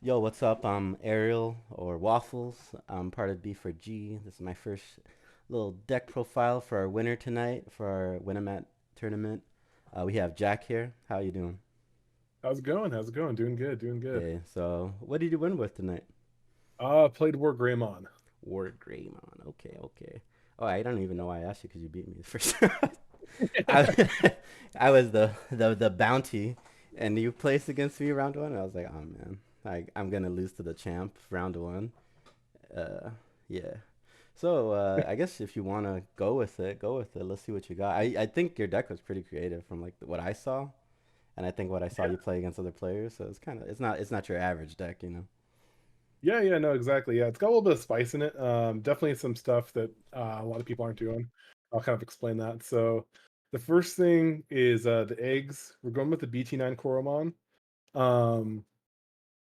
Yo, what's up? I'm Ariel or Waffles. I'm part of B4G. This is my first little deck profile for our winner tonight for our Winamat tournament. We have Jack here. How you doing? How's it going? How's it going? Doing good, doing good. Okay, so what did you win with tonight? Played Wargreymon. Wargreymon. Okay, okay. Oh, I don't even know why I asked you because you beat me the first round. I, I was the bounty, and you placed against me round one. I was like, oh man, I'm gonna lose to the champ round one. Uh, yeah. So I guess if you want to go with it, go with it. Let's see what you got. I think your deck was pretty creative from like what I saw, and I think what I saw Yeah, you play against other players. So it's not your average deck, you know. yeah, no, exactly. Yeah, it's got a little bit of spice in it. Definitely some stuff that a lot of people aren't doing. I'll kind of explain that. So, the first thing is the eggs. We're going with the BT-9 Koromon. Um,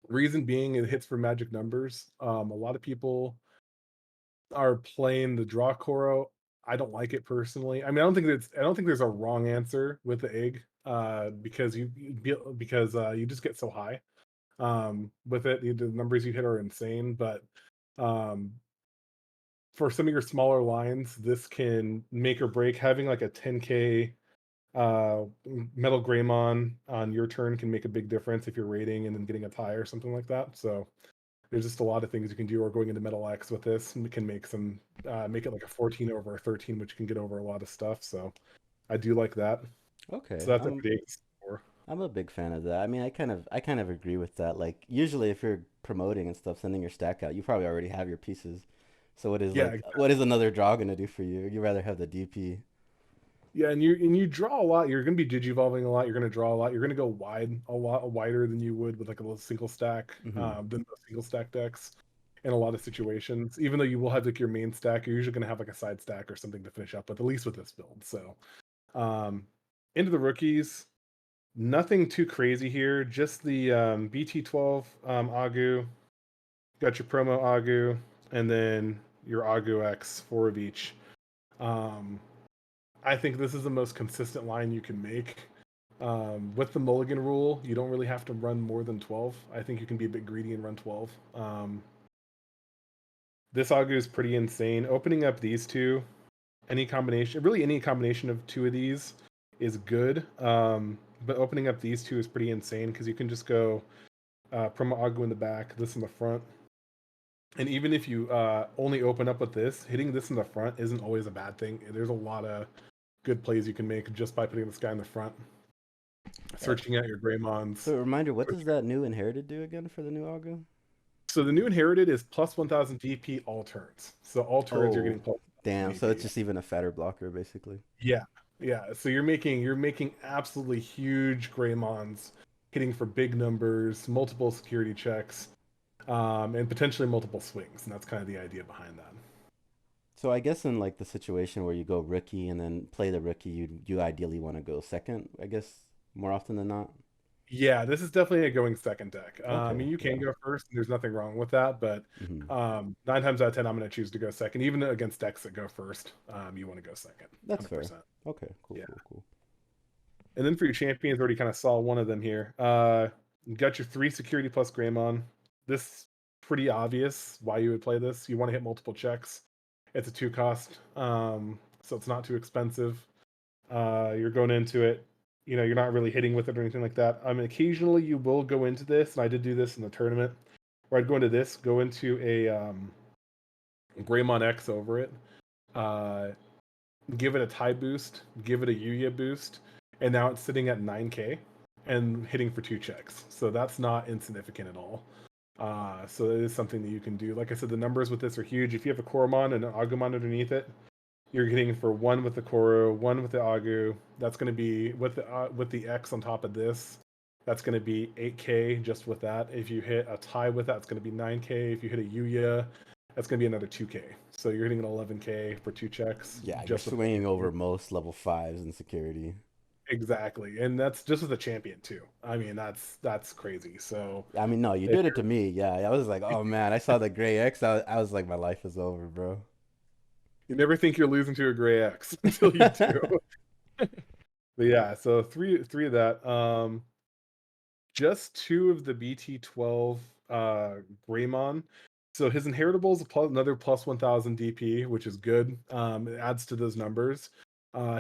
Reason being, it hits for magic numbers. A lot of people are playing the draw Koro. I don't like it personally. I mean, I don't think there's a wrong answer with the egg. Because you just get so high with it. The numbers you hit are insane, but um, for some of your smaller lines, this can make or break. Having like a 10k metal Greymon on your turn can make a big difference if you're raiding and then getting a tie or something like that. So there's just a lot of things you can do, or going into metal X with this can make some make it like a 14 over a 13, which can get over a lot of stuff. So I do like that. Okay, So that's I'm every day. For. I'm a big fan of that. I mean, I kind of agree with that. Like usually, if you're promoting and stuff, sending your stack out, you probably already have your pieces. So Yeah, what is another draw gonna do for you? You rather have the DP. yeah, and you draw a lot. You're going to be digivolving a lot. You're going to draw a lot. You're going to go wide, a lot wider than you would with like a little single stack, Hmm. than those single stack decks in a lot of situations. Even though you will have like your main stack, you're usually going to have like a side stack or something to finish up with, at least with this build. So, um, into the rookies, nothing too crazy here. Just the BT-12 Agu. Got your promo Agu, and then your Agu X, four of each. Um, I think this is the most consistent line you can make. With the mulligan rule, you don't really have to run more than 12. I think you can be a bit greedy and run 12. This auger is pretty insane. Opening up these two, any combination of two of these is good. But opening up these two is pretty insane because you can just go promo agu in the back, this in the front. And even if you only open up with this, hitting this in the front isn't always a bad thing. There's a lot of good plays you can make just by putting this guy in the front. Searching out your Greymons. So reminder, what does that new inherited do again for the new Agu? So the new inherited is plus 1000 DP all turns. So all turns you're Oh, getting plus 1000 damn. So it's DP. just even a fatter blocker, basically. Yeah. Yeah. So you're making absolutely huge Greymons hitting for big numbers, multiple security checks, and potentially multiple swings. And that's kind of the idea behind that. So I guess in like the situation where you go rookie and then play the rookie, you ideally want to go second, I guess, more often than not. Yeah, this is definitely a going second deck. I Okay, mean, you can yeah. go first, and there's nothing wrong with that. But Hmm. 9 times out of 10, I'm going to choose to go second. Even against decks that go first, you want to go second, That's fair. 100%. Okay, cool, Yeah. cool, cool. And then for your champions, already kind of saw one of them here. You got your three security plus Greymon. This pretty obvious why you would play this. You want to hit multiple checks. It's a two cost, so it's not too expensive. You're going into it. You're not really hitting with it or anything like that. I mean, occasionally you will go into this, and I did do this in the tournament, where I'd go into this, go into a Greymon X over it, uh, give it a tie boost, give it a Yuya boost, and now it's sitting at 9k and hitting for two checks. So that's not insignificant at all. So it is something that you can do. Like I said, the numbers with this are huge. If you have a Koromon and an Agumon underneath it, you're getting for one with the Koro, one with the Agu. That's going to be with the X on top of this. That's going to be 8k just with that. If you hit a tie with that, it's going to be 9k. If you hit a Yuya, that's going to be another 2k. So you're hitting an 11k for two checks Yeah, you're just with swinging the over most level fives in security. exactly, and that's just with a champion too. I mean, that's crazy. So I mean, no, you if did it to me. Yeah, I was like, oh man, I saw the gray X. I was like, my life is over, bro. you never think you're losing to a gray X until you do. But yeah, so three of that. Just two of the BT-12 Greymon. So his inheritable is another plus 1000 DP, which is good. It adds to those numbers.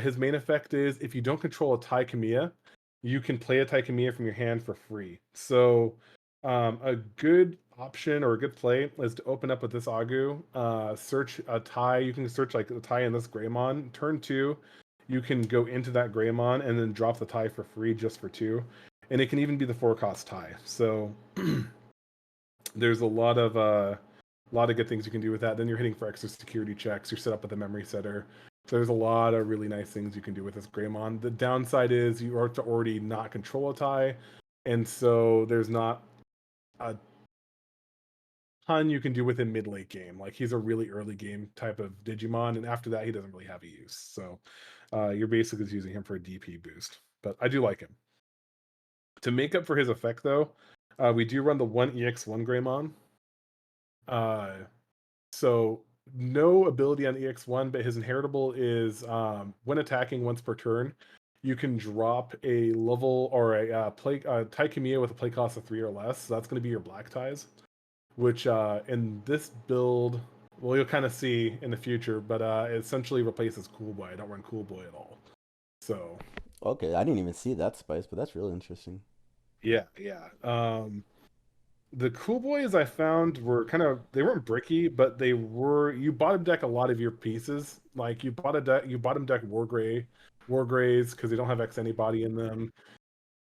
His main effect is if you don't control a Tai Kamiya, you can play a Tai Kamiya from your hand for free. So a good option or a good play is to open up with this Agu, search a Tai. You can search like the Tai in this Greymon. Turn 2, you can go into that Greymon and then drop the Tai for free just for 2. And it can even be the 4-cost Tai. So there's a lot of good things you can do with that. Then you're hitting for extra security checks. You're set up with a memory setter. So there's a lot of really nice things you can do with this Greymon. The downside is you are to already not control a tie, and so there's not a ton you can do with him mid late game. Like he's a really early game type of Digimon, and after that he doesn't really have a use. So you're basically just using him for a DP boost. But I do like him. To make up for his effect though, we do run the 1EX1 Greymon. So no ability on EX1, but his inheritable is when attacking once per turn, you can drop a level or a Tai Kamiya with a play cost of 3 or less. So that's going to be your black ties, which in this build, well, you'll kind of see in the future, but it essentially replaces Cool Boy. I don't run Cool Boy at all. So Okay, I didn't even see that spice, but that's really interesting. yeah. The Cool Boys I found were they weren't bricky, but they were you bottom deck a lot of your pieces. Like you bottom deck Wargreys because they don't have X anybody in them.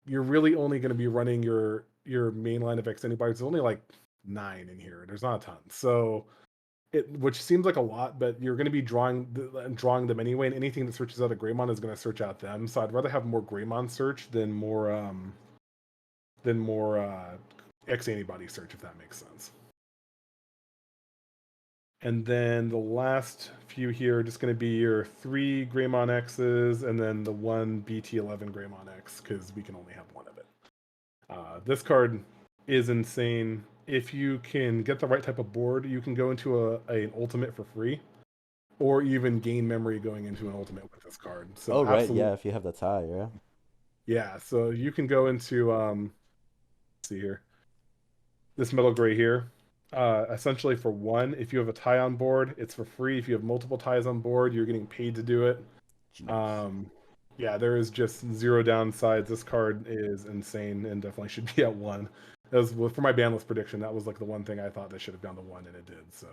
You're really only going to be running your main line of X anybody. There's only like 9 in here. There's not a ton. So which seems like a lot, but you're going to be drawing them anyway, and anything that searches out a Greymon is going to search out them. So I'd rather have more Greymon search than more X antibody search, if that makes sense. And then the last few here are just going to be your 3 Greymon X's and then the 1 BT-11 Greymon X, because we can only have one of it. This card is insane. If you can get the right type of board, you can go into an ultimate for free, or even gain memory going into an ultimate with this card. So Oh right, absolutely, yeah. If you have the tie, yeah. yeah. So you can go into let's see here. This metal gray here. Essentially for 1, if you have a tie on board, it's for free. If you have multiple ties on board, you're getting paid to do it. Jeez. Um, yeah, there is just zero downsides. This card is insane and definitely should be at 1. That was for my banlist prediction. That was like the one thing I thought that should have gone to 1, and it did. So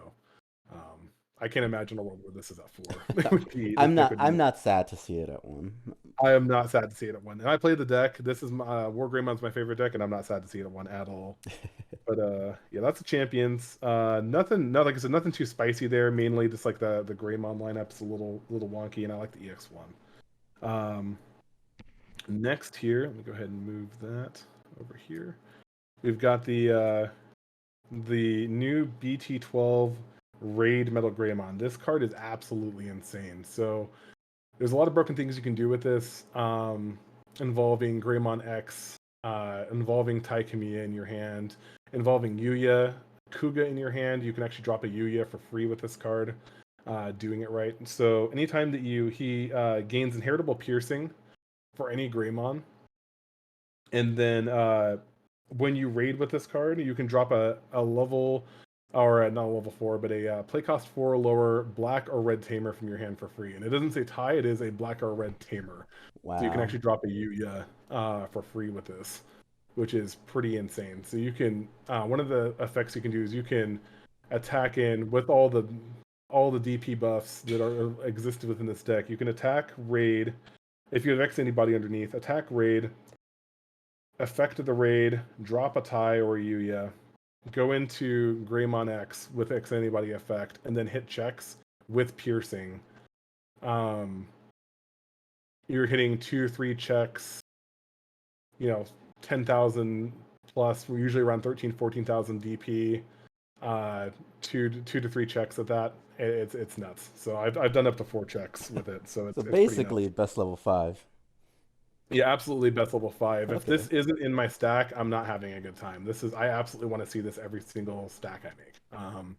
I can't imagine a world where this is at 4. This deck would I'm be. not sad to see it at one. I am not sad to see it at 1. And I played the deck. This is my Wargreymon's my favorite deck, and I'm not sad to see it at 1 at all. But yeah, that's the champions. Like I said, nothing too spicy there. Mainly just like the Greymon lineup's a little wonky, and I like the EX1. Next here, let me go ahead and move that over here. We've got the new BT-12 Raid Metal Greymon. This card is absolutely insane. So there's a lot of broken things you can do with this, involving Greymon X, involving Tai Kamiya in your hand, involving Yuya, Kuga in your hand. You can actually drop a Yuya for free with this card, doing it right. So anytime that he gains inheritable piercing for any Greymon, and then when you raid with this card, you can drop a level, or not a level 4, but a play cost 4 or lower black or red tamer from your hand for free. And it doesn't say tie; it is a black or red tamer. So you can Wow. actually drop a Yuya for free with this, which is pretty insane. So you can one of the effects you can do is you can attack in with all the DP buffs that are existed within this deck. You can attack raid if you have X anybody underneath. Attack raid, effect of the raid, drop a tie or a Yuya, go into Greymon X with X anybody effect, and then hit checks with piercing. Um, you're hitting 2-3 checks, 10,000 plus. We're usually around 13,000-14,000 DP. 2 to 3 checks at that. It's nuts. So I've done up to 4 checks with it. So So it's pretty nuts. basically, best level 5. Yeah, absolutely best level 5. If Okay. this isn't in my stack, I'm not having a good time. I absolutely want to see this every single stack I make.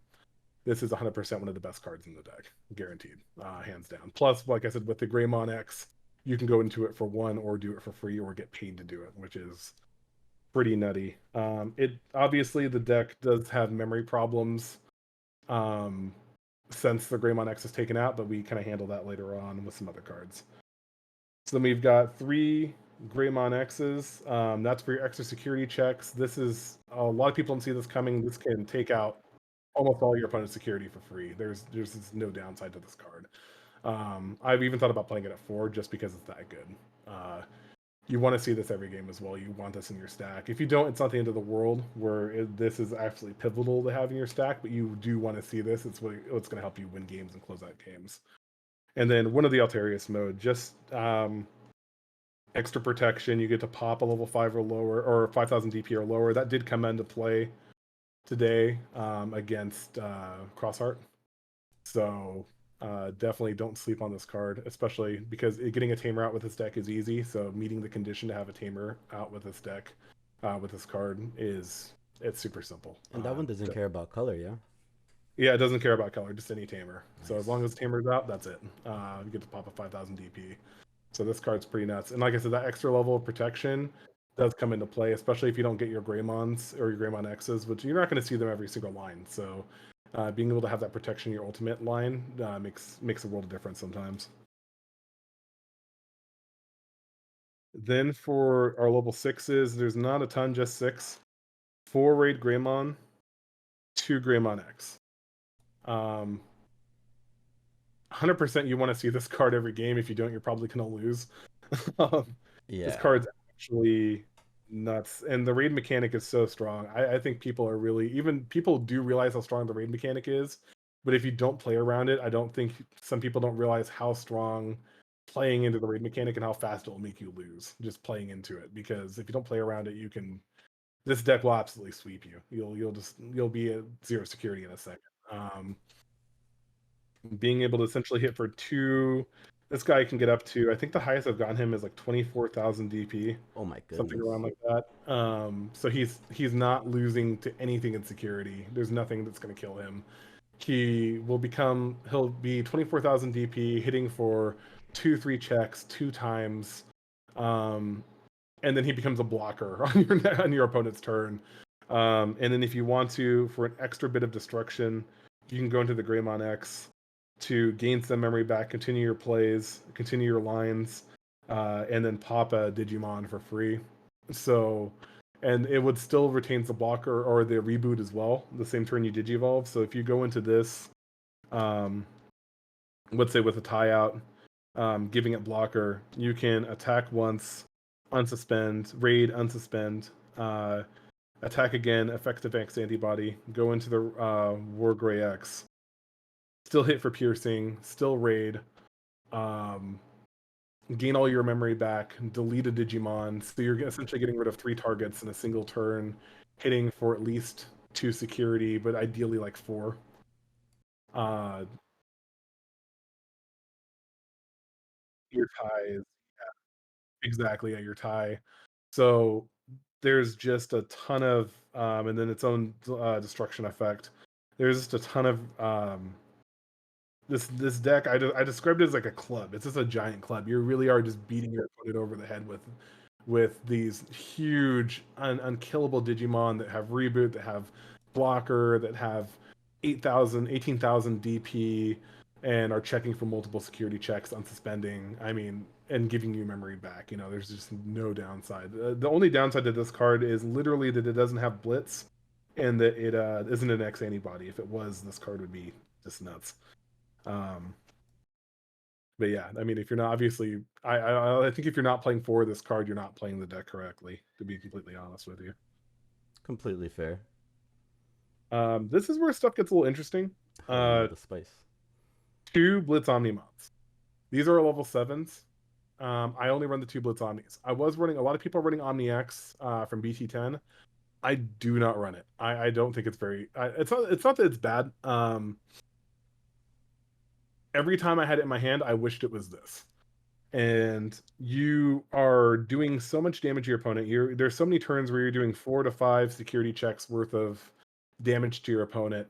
This is 100% one of the best cards in the deck, guaranteed, hands down. Plus, like I said, with the Greymon X, you can go into it for 1 or do it for free or get paid to do it, which is pretty nutty. It obviously the deck does have memory problems since the Greymon X is taken out, but we kind of handle that later on with some other cards. So then we've got 3 Greymon X's. That's for your extra security checks. This is a lot of people don't see this coming. This can take out almost all your opponent's security for free. There's no downside to this card. I've even thought about playing it at 4 just because it's that good. You want to see this every game as well. You want this in your stack. If you don't, it's not the end of the world. This is actually pivotal to have in your stack, but you do want to see this. It's what's going to help you win games and close out games. And then one of the Altarius mode, just extra protection. You get to pop a level 5 or lower, or 5,000 DP or lower. That did come into play today against Crossheart. So definitely don't sleep on this card, especially because getting a tamer out with this deck is easy. So meeting the condition to have a tamer out with this deck, with this card it's super simple. And that one doesn't care about color, yeah? Yeah, it doesn't care about color, just any tamer. So as Nice. long as the tamer's out, that's it. You get to pop a 5,000 DP. So this card's pretty nuts. And like I said, that extra level of protection does come into play, especially if you don't get your Greymons or your Greymon X's, which you're not going to see them every single line. So being able to have that protection in your ultimate line makes a world of difference sometimes. Then for our level 6s, there's not a ton, just 6. 4 Raid Greymon, 2 Greymon X. 100% you want to see this card every game. If you don't, you're probably going to lose. This Yeah. card's actually nuts, and the raid mechanic is so strong. I think people are really, even people do realize how strong the raid mechanic is, but if you don't play around it, I don't think some people don't realize how strong playing into the raid mechanic and how fast it will make you lose just playing into it. Because if you don't play around it, you can, this deck will absolutely sweep you. You'll be at 0 security in a second. Being able to essentially hit for 2, this guy can get up to, I think the highest I've gotten him is like 24,000 DP, Oh my something goodness. around like that. So he's not losing to anything in security. There's nothing that's going to kill him. He'll be 24,000 DP, hitting for 2-3 checks 2 times, and then he becomes a blocker on your opponent's turn. And then if you want to, for an extra bit of destruction, you can go into the Greymon X to gain some memory back, continue your plays, continue your lines, and then pop a Digimon for free. So, and it would still retains the blocker or the reboot as well, the same turn you Digivolve. So if you go into this, let's say with a tie out, giving it blocker, you can attack once, unsuspend, raid, unsuspend, attack again, effective X antibody, go into the Wargrey X, still hit for piercing, still raid, gain all your memory back, delete a Digimon. So you're essentially getting rid of 3 targets in a single turn, hitting for at least 2 security, but ideally like 4. Uh, your tie is exactly at your tie. So there's just a ton of, and then its own destruction effect. There's just a ton of this deck. I described it as like a club. It's just a giant club. You really are just beating your opponent over the head with these huge unkillable Digimon that have reboot, that have blocker, that have 18,000 DP, and are checking for multiple security checks, unsuspending. I mean, and giving you memory back. You know, there's just no downside. The only downside to this card is literally that it doesn't have Blitz, and that it isn't an X antibody. If it was, this card would be just nuts. Um, but yeah, I mean, if you're not obviously, I think if you're not playing for this card, you're not playing the deck correctly. To be completely honest with you, Completely fair. this is where stuff gets a little interesting. I love Uh, the spice. 2 Blitz Omnimons. These are level 7s. I only run the 2 Blitz Omnis. I was running, a lot of people are running Omni X from BT-10. I do not run it. I don't think it's very. It's not that it's bad. Every time I had it in my hand, I wished it was this. And you are doing so much damage to your opponent. There's so many turns where you're doing 4 to 5 security checks worth of damage to your opponent,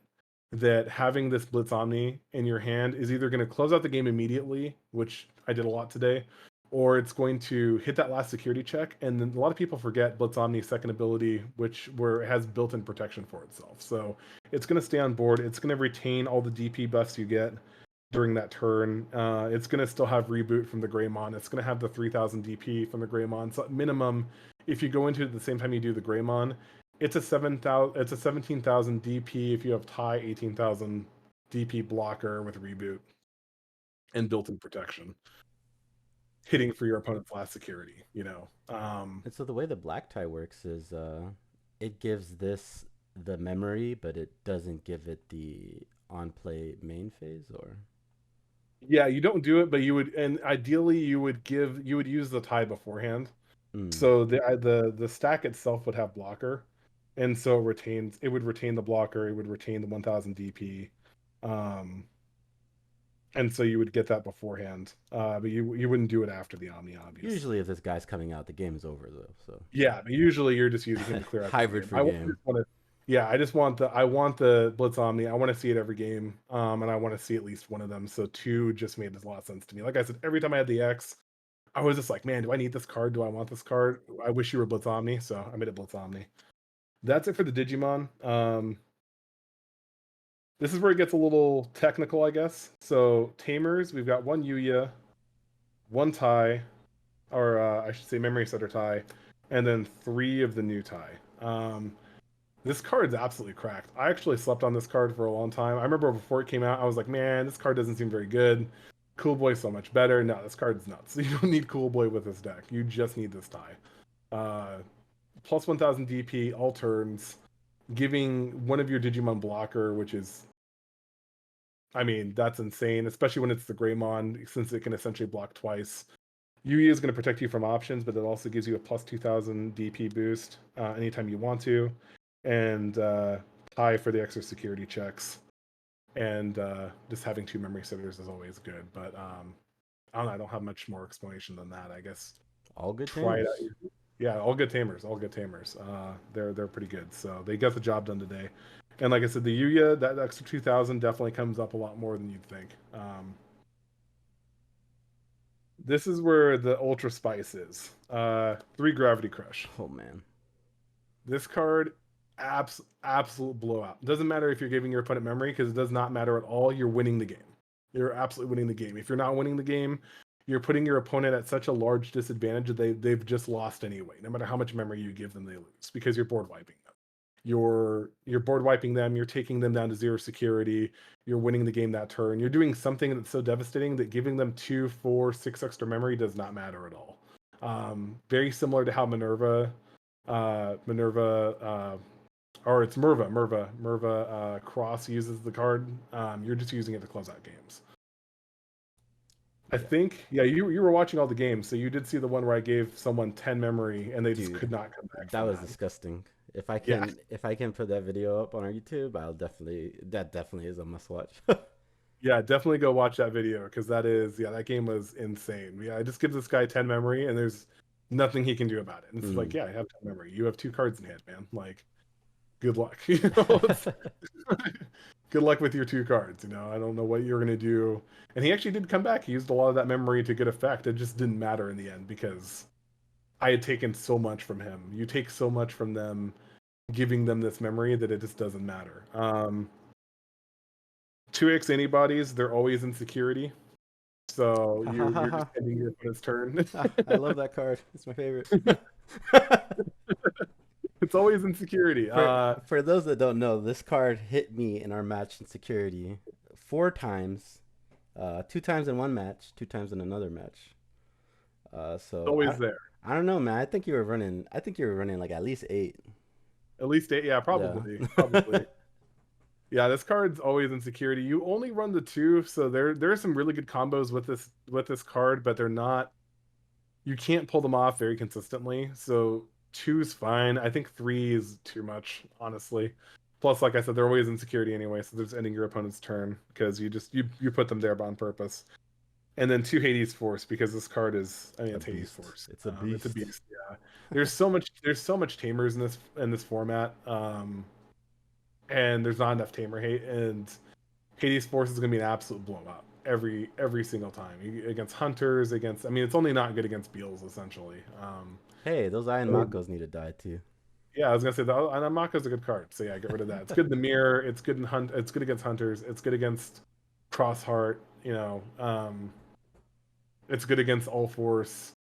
that having this Blitz Omni in your hand is either going to close out the game immediately, which I did a lot today, or it's going to hit that last security check. And then a lot of people forget Blitz Omni's second ability, where it has built-in protection for itself. So it's going to stay on board. It's going to retain all the DP buffs you get during that turn. It's going to still have reboot from the Greymon. It's going to have the 3,000 DP from the Greymon. So minimum, if you go into it at the same time you do the Greymon, it's a 7,000. It's a 17,000 DP if you have tie, 18,000 DP blocker with reboot and built-in protection, hitting for your opponent's last security. And so the way the black tie works is it gives this the memory, but it doesn't give it the on play main phase, or Yeah, you don't do it, but you would, and ideally you would use the tie beforehand. mm. So the stack itself would have blocker, and so it would retain the blocker, it would retain the 1,000 DP, and so you would get that beforehand. But you wouldn't do it after the Omni, obviously. Usually if this guy's coming out, the game's over though. So Yeah, but usually you're just using him to clear out the hybrid game. for game. Yeah, I want the Blitz Omni. I want to see it every game, and I want to see at least one of them. So two just made a lot of sense to me. Like I said, every time I had the X, I was just like, man, do I need this card? Do I want this card? I wish you were Blitz Omni, so I made it Blitz Omni. That's it for the Digimon. This is where it gets a little technical, I guess. So Tamers, we've got one Yuya, one Tai, or I should say Memory Setter Tai, and then 3 of the new Tai. This card's absolutely cracked. I actually slept on this card for a long time. I remember before it came out, I was like, man, this card doesn't seem very good. Cool Boy's so much better. No, this card's nuts. You don't need Cool Boy with this deck. You just need this tie. Plus 1,000 DP, all turns, giving one of your Digimon blocker, which is, I mean, that's insane, especially when it's the Greymon, since it can essentially block twice. UE is going to protect you from options, but it also gives you a plus 2,000 DP boost anytime you want to, and tie for the extra security checks. And just having 2 memory sitters is always good. But I don't know, I don't have much more explanation than that. I guess All good try it tamers. out. Yeah, all good Tamers, all good Tamers. They're pretty good. So they got the job done today. And like I said, the Yuya, that extra 2,000 definitely comes up a lot more than you'd think. This is where the Ultra Spice is. 3 Gravity Crush. Oh man. This card, absolute blowout. Doesn't matter if you're giving your opponent memory, because it does not matter at all. You're winning the game. You're absolutely winning the game. If you're not winning the game, you're putting your opponent at such a large disadvantage that they've just lost anyway. No matter how much memory you give them, they lose because you're board wiping them. You're board wiping them. You're taking them down to 0 security. You're winning the game that turn. You're doing something that's so devastating that giving them 2, 4, 6 extra memory does not matter at all. Very similar to how Minerva, or it's Merva Cross uses the card. You're just using it to close out games. I Yeah. think, yeah, you were watching all the games, so you did see the one where I gave someone 10 memory and they just Dude, could not come back that from was that. disgusting. Yeah, If I can put that video up on our YouTube, I'll definitely that definitely is a must watch. yeah, definitely go watch that video because that game was insane. Yeah, I just give this guy 10 memory and there's nothing he can do about it. And it's like, Mm. yeah, I have 10 memory. You have 2 cards in hand, man. Like, good luck. It's good luck with your 2 cards. I don't know what you're gonna do. And he actually did come back. He used a lot of that memory to good effect. It just didn't matter in the end because I had taken so much from him. You take so much from them, giving them this memory that it just doesn't matter. 2x antibodies, they're always in security. So Ha ha ha you're ha. just ending your opponent's turn. Ah, I love that card. It's my favorite. It's always in security. For those that don't know, this card hit me in our match in security 4 times. 2 times in one match, 2 times in another match. It's So always there. I don't know, man. I think you were running. I think you were running like at least 8. At least 8. Yeah, Yeah. probably. Yeah, this card's always in security. You only run the 2, so there are some really good combos with this card, but they're not. You can't pull them off very consistently. So 2's fine. I think 3 is too much, honestly. Plus, like I said, they're always in security anyway, so there's ending your opponent's turn because you put them there on purpose. And then 2 Hades Force because this card is, I mean, A it's Hades beast. Force. It's a It's a beast. beast. Yeah, there's so much Tamers in this format, and there's not enough Tamer hate. And Hades Force is going to be an absolute blowout every single time against hunters. Against, I mean, it's only not good against beals essentially. Hey, those Iron So, Makos need to die too. yeah, I was gonna say the Anamaka's a good card, so yeah, get rid of that. It's good in the mirror. It's good in hunt. It's good against hunters. It's good against Crossheart. It's good against all force.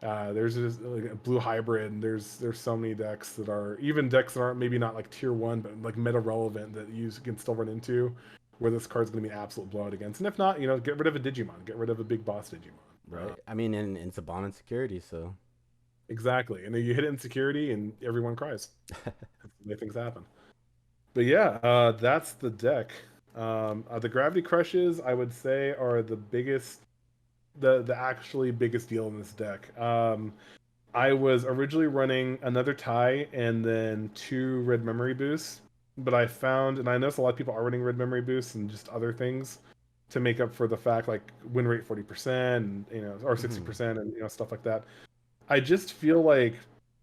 There's just like a blue hybrid. And there's so many decks that are even decks that aren't maybe not like tier one, but like meta relevant that you can still run into, where this card's gonna be an absolute blowout against. And if not, get rid of a Digimon. Get rid of a big boss Digimon. Right? I mean, in Saban and security, so Exactly. And then you hit it in security, and everyone cries. That's the way things happen. But yeah, that's the deck. The Gravity Crushes, I would say, are the biggest, the actually biggest deal in this deck. I was originally running another tie and then two red memory boosts, but I found, and I noticed a lot of people are running red memory boosts and just other things to make up for the fact like win rate 40%, and or mhm. 60%, and stuff like that. I just feel like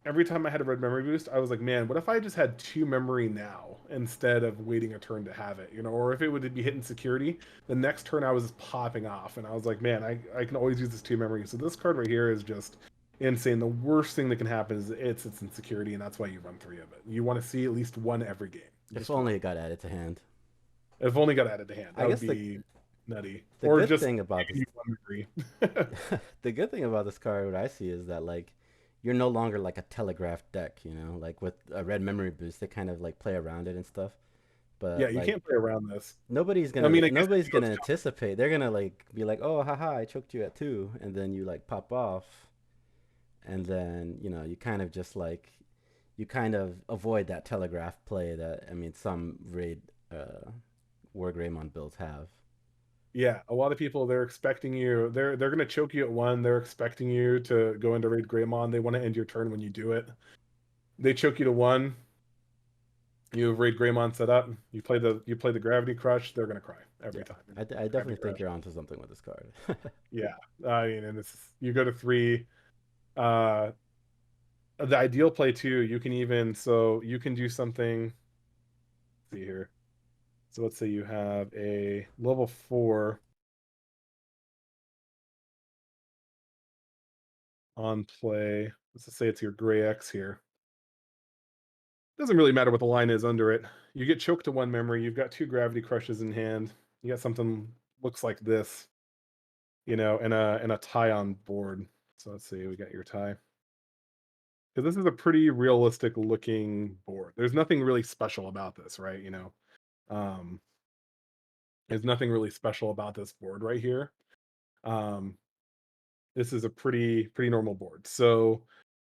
every time I had a red memory boost, I was like, man, what if I just had two memory now instead of waiting a turn to have it? Or if it would be hitting security, the next turn I was just popping off, and I was like, man, I can always use this two memory. So this card right here is just insane. The worst thing that can happen is it's in security, and that's why you run three of it. You want to see at least one every game, If just only one. it got added to hand. If only got added to hand, I that would guess be nutty. the Or good just thing about giving this you one memory. the good thing about this card, what I see is that like you're no longer like a telegraph deck, like with a red memory boost, they kind of like play around it and stuff. Yeah, But you like can't play around this. nobody's I gonna mean, I guess nobody's if you go gonna anticipate. They're gonna like be like, oh, haha, I choked you at two, and then you like pop off, and then you kind of just like you kind of avoid that telegraph play that I mean some raid Wargreymon builds have. Yeah, a lot of people, they're expecting you. They're gonna choke you at one. They're expecting you to go into Raid Greymon. They want to end your turn when you do it. They choke you to one. You have Raid Greymon set up. You play the Gravity Crush. They're gonna cry every Yeah, time. I Gravity definitely think Crush. you're onto something with this card. Yeah, I mean, and it's you go to three. Uh, the ideal play too. You can even so you can do something. Let's see here. So let's say you have a level four on play. Let's just say it's your Gray X here. Doesn't really matter what the line is under it. You get choked to one memory. You've got two Gravity Crushes in hand. You got something looks like this, and a tie on board. So let's see, we got your tie. Because this is a pretty realistic looking board. There's nothing really special about this, right? Um, there's nothing really special about this board right here. Um, this is a pretty normal board. So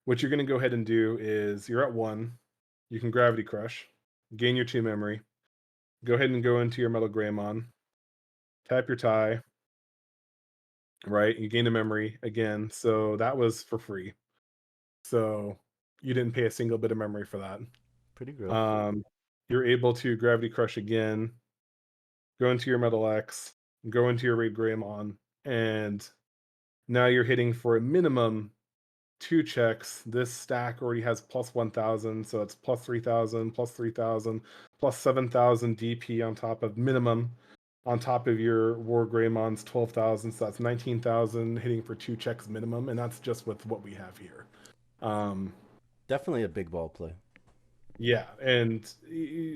what you're going to go ahead and do is you're at one. You can Gravity Crush, gain your two memory. Go ahead and go into your Metal Greymon, tap your tie, right? You gain a memory again. So that was for free. So you didn't pay a single bit of memory for that. Pretty gross. Um, you're able to Gravity Crush again, go into your Metal X, go into your Raid Greymon, and now you're hitting for a minimum two checks. This stack already has plus 1,000, so it's plus 3,000, plus 3,000, plus 7,000 DP on top of minimum, on top of your War Greymon's 12,000. So that's 19,000 hitting for two checks minimum, and that's just with what we have here. Um, Definitely a big ball play. yeah, and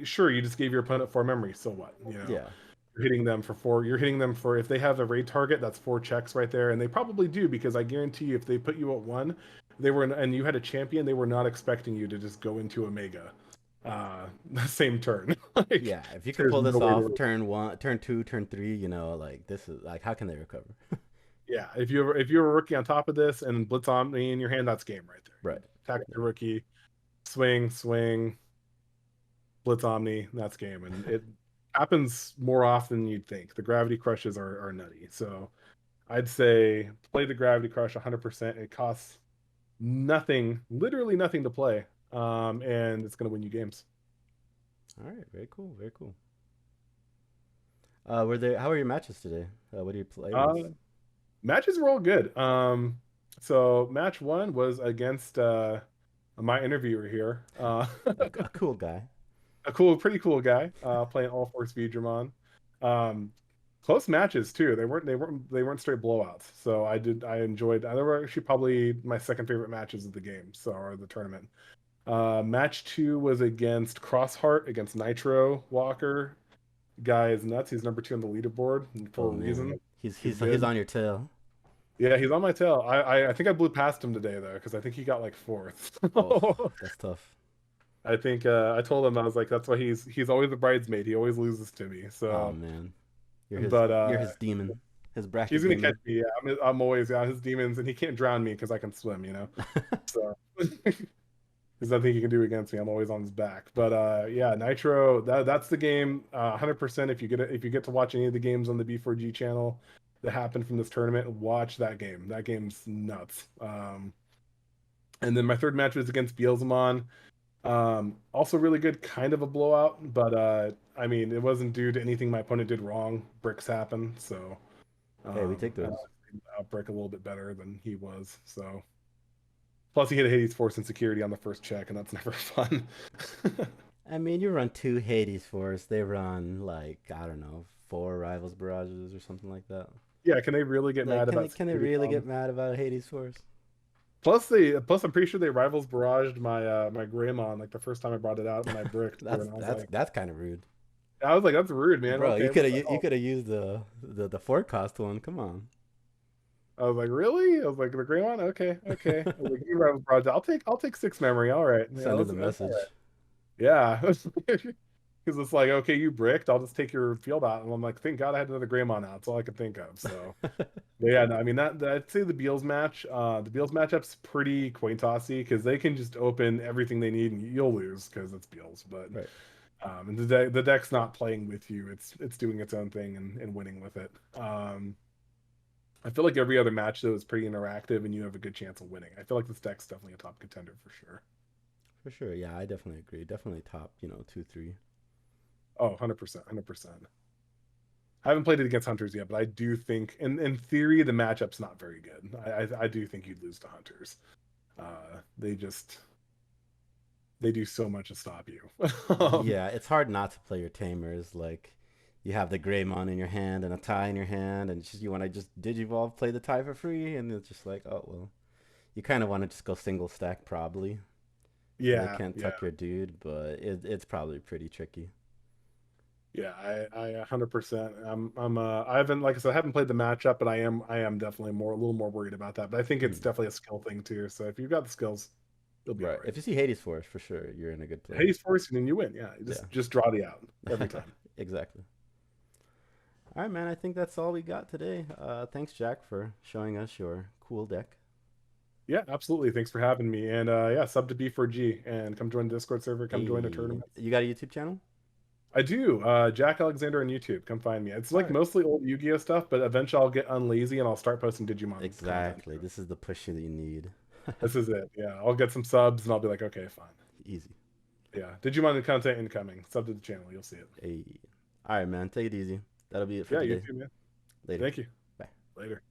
sure, you just gave your opponent four memory. So what? Yeah, You're hitting them for four. You're hitting them for if they have a raid target, that's four checks right there, and they probably do because I guarantee you, if they put you at one, they were and you had a champion, they were not expecting you to just go into a mega, the same turn. Like, yeah. If you can there's pull no this way off, to. turn one, turn two, turn three, like this is like how can they recover? Yeah, if you're a rookie on top of this and Blitz Omni in your hand, that's game right there. Right. Attack Yeah. your rookie, swing, Blitz Omni, that's game, and it happens more often than you'd think. The gravity crushes are nutty, so I'd say play the Gravity Crush 100%. It costs nothing, literally nothing to play, and it's going to win you games. All right. Very cool. Very cool. Were there? How were your matches today? What do you play against? Uh, Matches were all good. So match one was against my interviewer here, A cool guy. a pretty cool guy, playing All Force Vidramon. Close matches too. They weren't straight blowouts. So I enjoyed. They were actually probably my second favorite matches of the game. So or the tournament. Match two was against Crossheart against Nitro Walker. Guy is nuts. He's number two on the leaderboard for Oh a man, reason. he's He's he's he's good. on your tail. Yeah, he's on my tail. I think I blew past him today though, because I think he got like fourth. Oh, that's tough. I think I told him I was like, that's why he's always the bridesmaid. He always loses to me. Oh So, man, you're his but you're his demon, his he's bracket gonna catch demon. me. Yeah, I'm always his demons, and he can't drown me because I can swim. So there's nothing he can do against me. I'm always on his back. But yeah, Nitro. That's the game. 100%. If you get to watch any of the games on the B4G channel that happened from this tournament, watch that game. That game's nuts. And then my third match was against Bielsamon. Also really good, kind of a blowout, but I mean, it wasn't due to anything my opponent did wrong. Bricks happen, so Hey, we take I those. outbreak a little bit better than he was. So plus he hit a Hades Force and security on the first check, and that's never fun. I mean, you run two Hades Force. They run like I don't know, four Rivals Barrages or something like that. Yeah, can they really get Like, mad can they about can they security really get comms? mad about Hades Force? Plus I'm pretty sure they rivals barraged my Greymon like the first time I brought it out when I bricked too, That's and that's that's kind of rude, that's rude, man. bro. Okay, You what could have the you hell? could have used the forecast one. Come on, I was like, really? I was like, the gray one? Okay, okay. I was like, you rivals barrage. I'll take six memory. All right. Yeah, sending the that's all message. right. Yeah. Because it's like, okay, you bricked. I'll just take your field out. And I'm like, thank God I had another Greymon out. That's all I could think of. So, but yeah, no, I mean I'd say the Beals match. The Beals matchup's pretty coin tossy because they can just open everything they need and you'll lose because it's Beals. But Right. and the deck's not playing with you. It's doing its own thing and winning with it. I feel like every other match though is pretty interactive and you have a good chance of winning. I feel like this deck's definitely a top contender for sure. For sure. Yeah, I definitely agree. Definitely top, 2, 3. Oh, 100%, 100%. I haven't played it against Hunters yet, but I do think, in theory, the matchup's not very good. I do think you'd lose to Hunters. They just they do so much to stop you. Yeah, it's hard not to play your Tamers. Like, you have the Greymon in your hand and a tie in your hand, and you want to just Digivolve, play the tie for free, and it's just like, oh, well. You kind of want to just go single stack, probably. So they Yeah, can't yeah, tuck your dude, but it's probably pretty tricky. yeah. I 100%. I haven't, like I said, I haven't played the matchup, but I am definitely a little more worried about that. But I think it's Hmm. definitely a skill thing too. So if you've got the skills, you'll be all Right. right. If you see Hades Force, for sure, you're in a good place. Hades Force, and then you win. Yeah, you Yeah. just draw the out every time. Exactly. All right, man. I think that's all we got today. Thanks, Jack, for showing us your cool deck. Yeah, absolutely. Thanks for having me. And yeah, sub to B4G and come join the Discord server. Come join a Hey, tournament. you got a YouTube channel? I do. Jack Alexander on YouTube. Come find me. It's All like right. mostly old Yu-Gi-Oh stuff, but eventually I'll get unlazy and I'll start posting Digimon content. Exactly. This is the push that you need. This is it. Yeah, I'll get some subs and I'll be like, okay, fine. Easy. Yeah, Digimon content incoming. Sub to the channel. You'll see it. Hey. All right, man. Take it easy. That'll be it for Yeah, you today. too, man. Later. Thank you. Bye. Later.